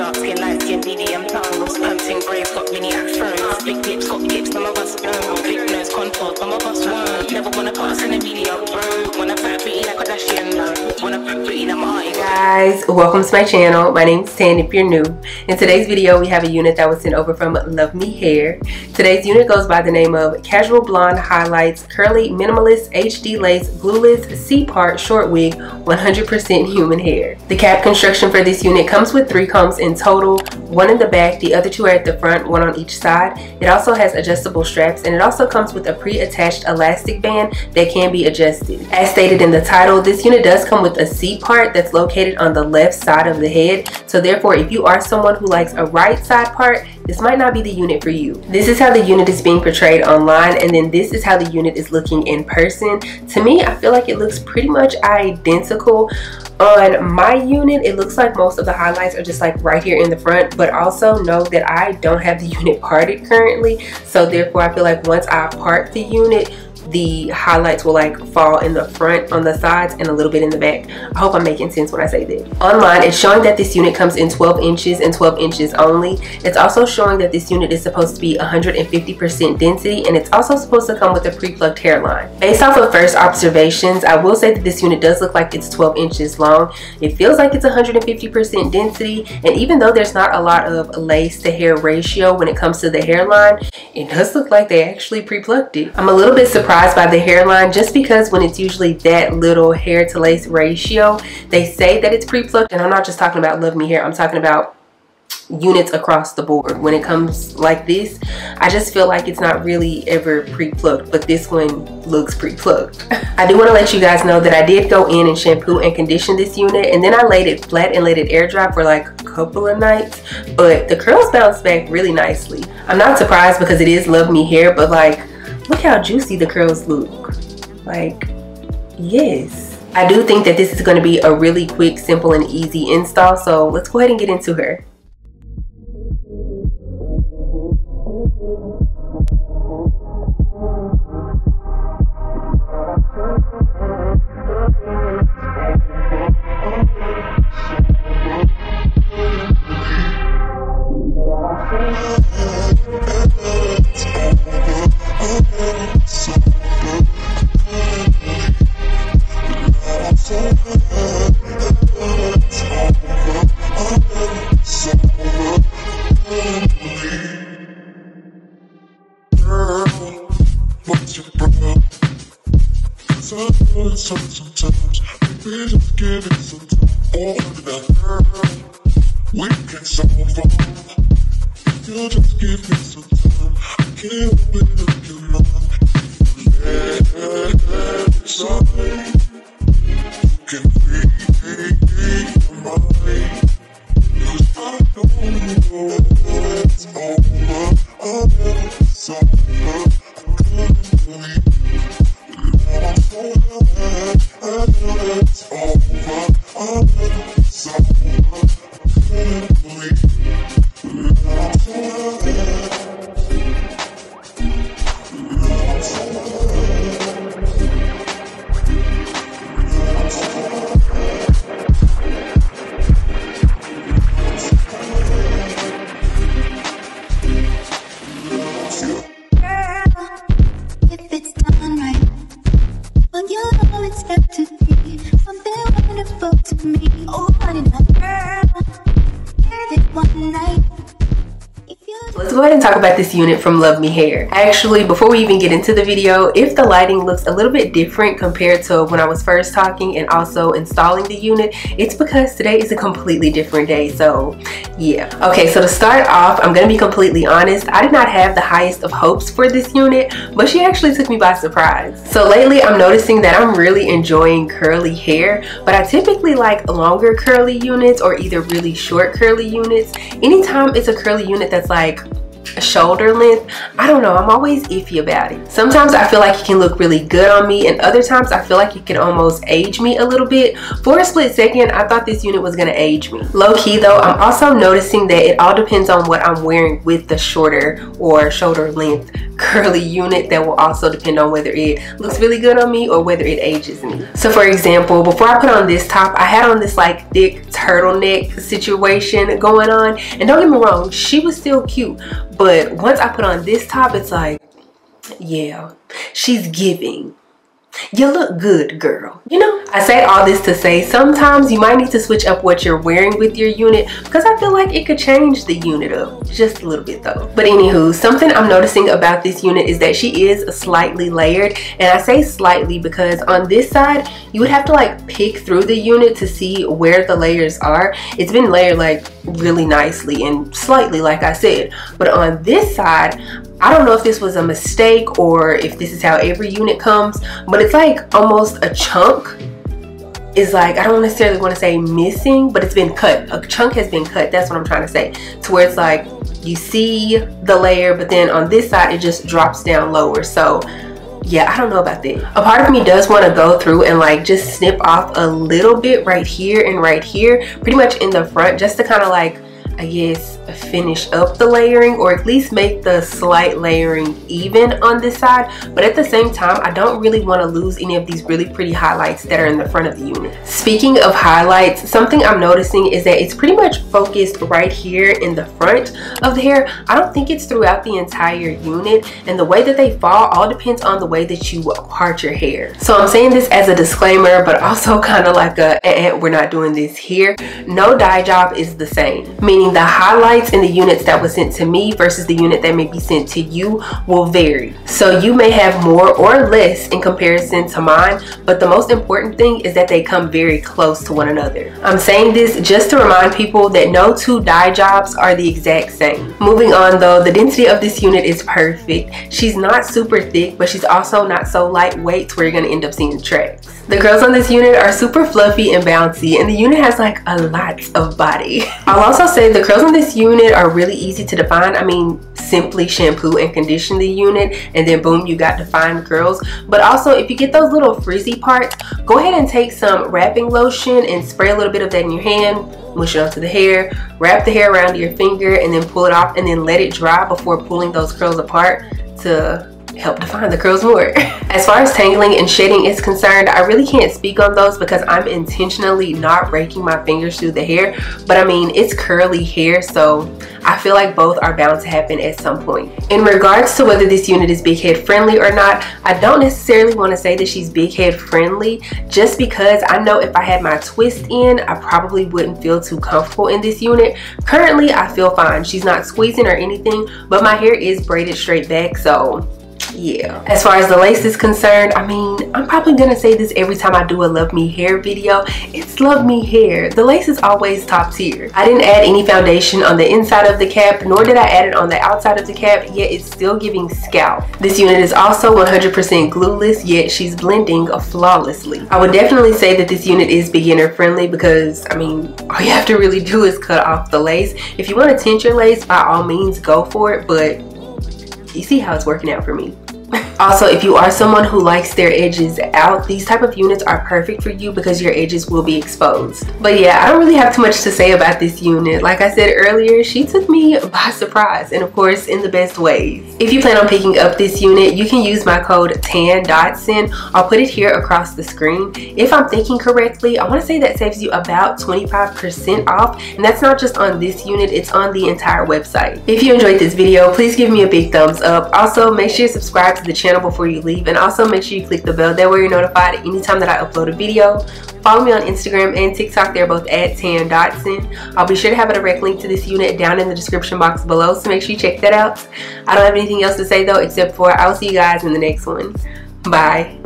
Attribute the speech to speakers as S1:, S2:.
S1: dark skin, light skin, medium tongues, pumping braids, got mini afros, big lips, got tips, some of us don't, big nose contour, some of us won't. Never wanna pass in a video, bro. Wanna fight pretty like a Kardashian, wanna fight pretty like my guys. Welcome to my channel. My name is Tan if you're new. In today's video, we have a unit that was sent over from LuvMe Hair. Today's unit goes by the name of Casual Blonde Highlights Curly Minimalist HD Lace Glueless C-Part Short Wig 100% Human Hair. The cap construction for this unit comes with 3 combs in total, 1 in the back, the other 2 are at the front, 1 on each side. It also has adjustable straps, and it also comes with a pre-attached elastic band that can be adjusted. As stated in the title, this unit does come with a C-part that's located on the left side of the head, so therefore if you are someone who likes a right side part, this might not be the unit for you. This is how the unit is being portrayed online, and then this is how the unit is looking in person. To me, I feel like it looks pretty much identical. On my unit, it looks like most of the highlights are just like right here in the front, but also know that I don't have the unit parted currently, so therefore I feel like once I part the unit, the highlights will like fall in the front, on the sides, and a little bit in the back. I hope I'm making sense when I say that. Online, it's showing that this unit comes in 12 inches and 12 inches only. It's also showing that this unit is supposed to be 150% density, and it's also supposed to come with a pre-plucked hairline. Based off of first observations, I will say that this unit does look like it's 12 inches long. It feels like it's 150% density, and even though there's not a lot of lace to hair ratio when it comes to the hairline, it does look like they actually pre-plucked it. I'm a little bit surprised by the hairline, just because when it's usually that little hair to lace ratio, they say that it's pre-plucked. And I'm not just talking about LuvMe Hair, I'm talking about units across the board. When it comes like this, I just feel like it's not really ever pre-plucked, but this one looks pre-plucked. I do want to let you guys know that I did go in and shampoo and condition this unit, and then I laid it flat and let it air dry for like a couple of nights, but the curls bounced back really nicely. I'm not surprised because it is LuvMe Hair, but like, look how juicy the curls look. Like, yes. I do think that this is going to be a really quick, simple, and easy install, so let's go ahead and get into her.
S2: Sometimes we just give it some time. We can solve it. You just give me some time. I can't open up your mind. It's something you can read your mind. 'Cause I don't know it's over. I know it's over. I couldn't believe.
S1: Let's go ahead and talk about this unit from LuvMe Hair. Actually, before we even get into the video, if the lighting looks a little bit different compared to when I was first talking and also installing the unit, it's because today is a completely different day, so yeah. Okay, so to start off, I'm gonna be completely honest, I did not have the highest of hopes for this unit, but she actually took me by surprise. So lately, I'm noticing that I'm really enjoying curly hair, but I typically like longer curly units or either really short curly units. Anytime it's a curly unit that's like shoulder length, I don't know, I'm always iffy about it. Sometimes I feel like it can look really good on me, and other times I feel like it can almost age me a little bit. For a split second, I thought this unit was gonna age me. Low key though, I'm also noticing that it all depends on what I'm wearing with the shorter or shoulder length
S3: curly unit that will also depend on whether it looks really good on me or whether it ages me. So for example, before I put on this top, I had on this like thick turtleneck situation going on, and don't get me wrong, she was still cute, but once I put on this top, it's like, yeah, she's giving. You look good, girl. You know, I say all this to say sometimes you might need to switch up what you're wearing with your unit, because I feel like it could change the unit up just a little bit though. But anywho, something I'm noticing about this unit is that she is slightly layered, and I say slightly because on this side you would have to like pick through the unit to see where the layers are. It's been layered like really nicely and slightly, like I said, but on this side I don't know if this was a mistake or if this is how every unit comes, but it's like almost a chunk is like, I don't necessarily want to say missing, but it's been cut. A chunk has been cut, that's what I'm trying to say, to where it's like you see the layer, but then on this side it just drops down lower. So yeah, I don't know about that. A part of me does want to go through and like just snip off a little bit right here and right here, pretty much in the front, just to kind of like, I guess, finish up the layering, or at least make the slight layering even on this side. But at the same time, I don't really want to lose any of these really pretty highlights that are in the front of the unit. Speaking of highlights, something I'm noticing is that it's pretty much focused right here in the front of the hair. I don't think it's throughout the entire unit, and the way that they fall all depends on the way that you part your hair. So I'm saying this as a disclaimer, but also kind of like we're not doing this here. No dye job is the same, meaning the highlights in the units that was sent to me versus the unit that may be sent to you will vary. So you may have more or less in comparison to mine, but the most important thing is that they come very close to one another. I'm saying this just to remind people that no two dye jobs are the exact same. Moving on though, the density of this unit is perfect. She's not super thick, but she's also not so lightweight to where you're gonna end up seeing tracks. The curls on this unit are super fluffy and bouncy, and the unit has like a lot of body. I'll also say the curls on this unit are really easy to define. I mean, simply shampoo and condition the unit and then boom, you got defined curls. But also, if you get those little frizzy parts, go ahead and take some wrapping lotion and spray a little bit of that in your hand, mush it onto the hair, wrap the hair around your finger, and then pull it off, and then let it dry before pulling those curls apart to help define the curls more. As far as tangling and shedding is concerned, I really can't speak on those because I'm intentionally not raking my fingers through the hair, but I mean, it's curly hair, so I feel like both are bound to happen at some point. In regards to whether this unit is big head friendly or not, I don't necessarily want to say that she's big head friendly, just because I know if I had my twist in, I probably wouldn't feel too comfortable in this unit. Currently, I feel fine. She's not squeezing or anything, but my hair is braided straight back, so yeah. As far as the lace is concerned, I mean, I'm probably gonna say this every time I do a LuvMe hair video. It's LuvMe hair. The lace is always top tier. I didn't add any foundation on the inside of the cap, nor did I add it on the outside of the cap, yet it's still giving scalp. This unit is also 100% glueless, yet she's blending flawlessly. I would definitely say that this unit is beginner friendly because, I mean, all you have to really do is cut off the lace. If you want to tint your lace, by all means go for it, but you see how it's working out for me. Also, if you are someone who likes their edges out, these type of units are perfect for you because your edges will be exposed. But yeah, I don't really have too much to say about this unit. Like I said earlier, she took me by surprise, and of course in the best ways. If you plan on picking up this unit, you can use my code Dotson. I'll put it here across the screen. If I'm thinking correctly, I want to say that saves you about 25% off, and that's not just on this unit, it's on the entire website. If you enjoyed this video, please give me a big thumbs up. Also, make sure you subscribe to the channel before you leave, and also make sure you click the bell, that way you're notified anytime that I upload a video. Follow me on Instagram and TikTok, they're both at Dotson. I'll be sure to have a direct link to this unit down in the description box below, so make sure you check that out. I don't have anything else to say though, except for I'll see you guys in the next one. Bye.